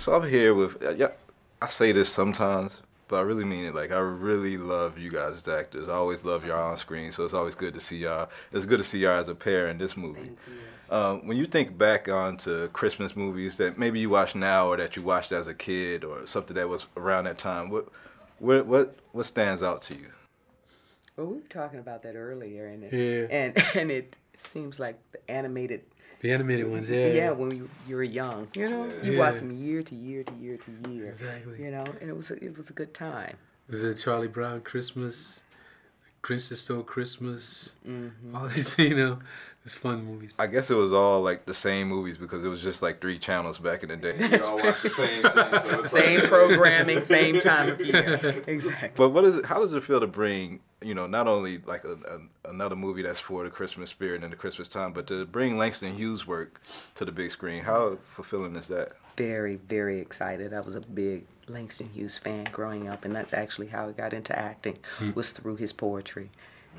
So I'm here with, yeah, I say this sometimes, but I really mean it. Like, I really love you guys as actors. I always love y'all on screen, so it's always good to see y'all. It's good to see y'all as a pair in this movie. When you think back onto Christmas movies that maybe you watch now or that you watched as a kid or something that was around that time, what stands out to you? Well, we were talking about that earlier, and Yeah. it seems like the animated ones, yeah. Yeah, when you were young, you know, you watched them year to year to year to year. Exactly. You know, and it was a good time. The Charlie Brown Christmas, Grinch that Stole Christmas, all these, you know, it's fun movies. I guess it was all like the same movies because it was just like 3 channels back in the day. We all watched the same thing. So Same programming, same time of year. Exactly. But what is it? How does it feel to bring, you know, not only like another movie that's for the Christmas spirit and the Christmas time, but to bring Langston Hughes' work to the big screen? How fulfilling is that? Very, very excited. I was a big Langston Hughes fan growing up, and that's actually how I got into acting, was through his poetry,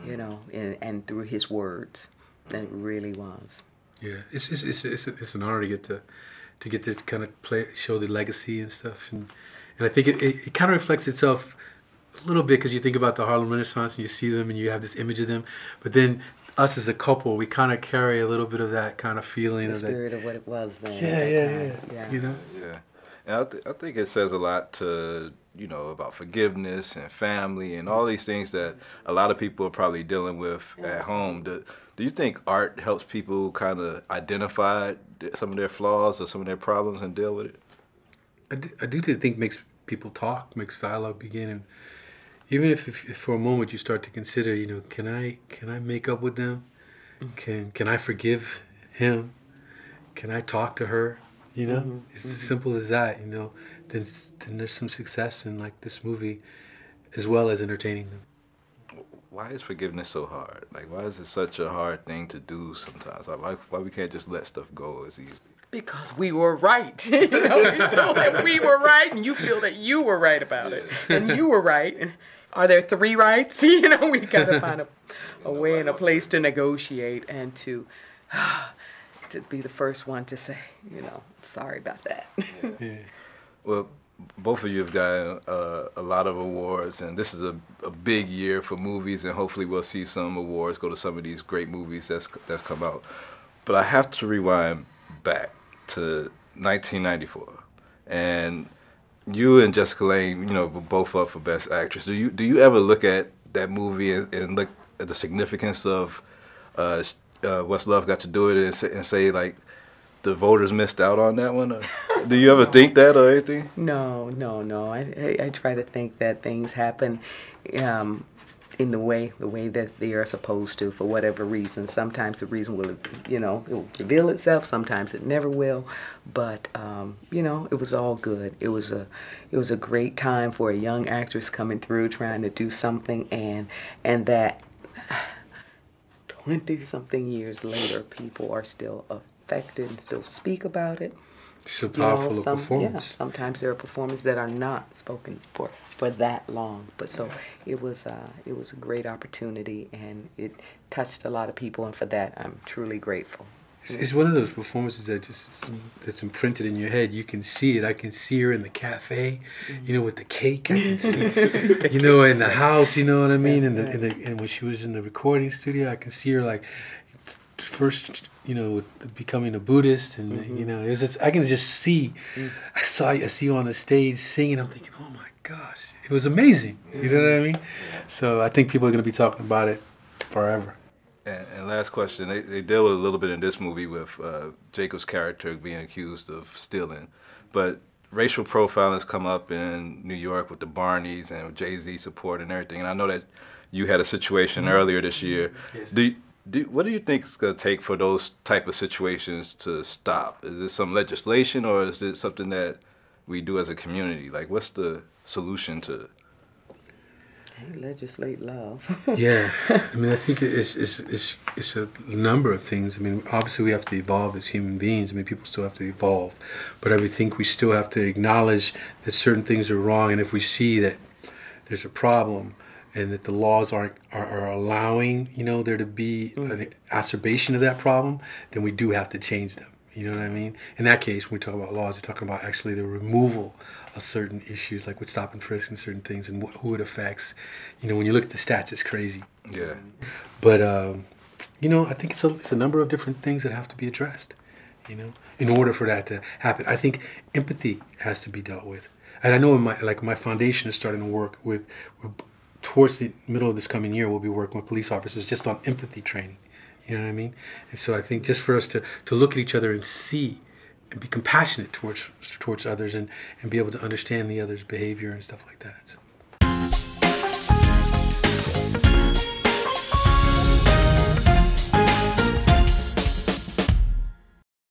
you know, and through his words. And it really was. Yeah, it's an honor to get to kind of show the legacy and stuff, and I think it kind of reflects itself a little bit because you think about the Harlem Renaissance and you see them and you have this image of them, but then us as a couple, we kind of carry a little bit of that kind of feeling, The of spirit of what it was then. Yeah. You know. Yeah, and I think it says a lot to, you know, about forgiveness and family and all these things that a lot of people are probably dealing with at home. Do you think art helps people kind of identify some of their flaws or some of their problems and deal with it? I do think makes people talk, makes dialogue begin, and even if for a moment you start to consider, you know, can I make up with them? Can I forgive him? Can I talk to her? You know, it's as simple as that. You know, then there's some success in like this movie, as well as entertaining them. Why is forgiveness so hard? Like, why is it such a hard thing to do sometimes? Like, why we can't just let stuff go as easily? Because we were right. You know, we feel that we were right, and you feel that you were right about it, and you were right. Are there 3 rights? You know, we gotta find a way and a place to negotiate and to be the first one to say, you know, sorry about that. Yeah. Well, both of you have gotten a lot of awards, and this is a big year for movies, and hopefully we'll see some awards go to some of these great movies that's come out. But I have to rewind back to 1994, and you and Jessica Lange, you know, were both up for Best Actress. Do you ever look at that movie and look at the significance of What's Love Got to Do With It and say like, the voters missed out on that one? Or do you ever think that or anything? No. I try to think that things happen in the way that they are supposed to, for whatever reason. Sometimes the reason will, you know, it will reveal itself. Sometimes it never will. But you know, it was all good. It was a great time for a young actress coming through, trying to do something, and that 20-something years later, people are still affected and still speak about it. It's a powerful performance. Yeah, sometimes there are performances that are not spoken for that long. But so it was a great opportunity, and it touched a lot of people, and for that I'm truly grateful. It's one of those performances that that's imprinted in your head. You can see it. I can see her in the cafe, you know, with the cake. I can see, you know, in the house. You know what I mean? And when she was in the recording studio, I can see her like first, you know, becoming a Buddhist, and you know, it was just, I can just see. I see you on the stage singing. I'm thinking, oh my gosh, it was amazing. You know what I mean? So I think people are going to be talking about it forever. And last question, they deal with a little bit in this movie with Jacob's character being accused of stealing, but racial profiling has come up in New York with the Barneys and Jay-Z support and everything. And I know that you had a situation earlier this year. Yes. What do you think it's going to take for those type of situations to stop? Is it some legislation, or is it something that we do as a community? Like, what's the solution to? Legislate love. Yeah, I mean, I think it's a number of things. I mean, obviously we have to evolve as human beings. I mean, people still have to evolve, but I would think we still have to acknowledge that certain things are wrong, and if we see that there's a problem and that the laws are allowing, you know, there to be an exacerbation of that problem, then we do have to change them. You know what I mean? In that case, when we talk about laws, we're talking about actually the removal of certain issues, like with stop and frisk and certain things, and who it affects. You know, when you look at the stats, it's crazy. Yeah. But you know, I think it's a number of different things that have to be addressed. You know, in order for that to happen, I think empathy has to be dealt with. And I know in my foundation is starting to work with towards the middle of this coming year, we'll be working with police officers just on empathy training. You know what I mean? And so I think just for us to look at each other and see and be compassionate towards others and be able to understand the other's behavior and stuff like that. So.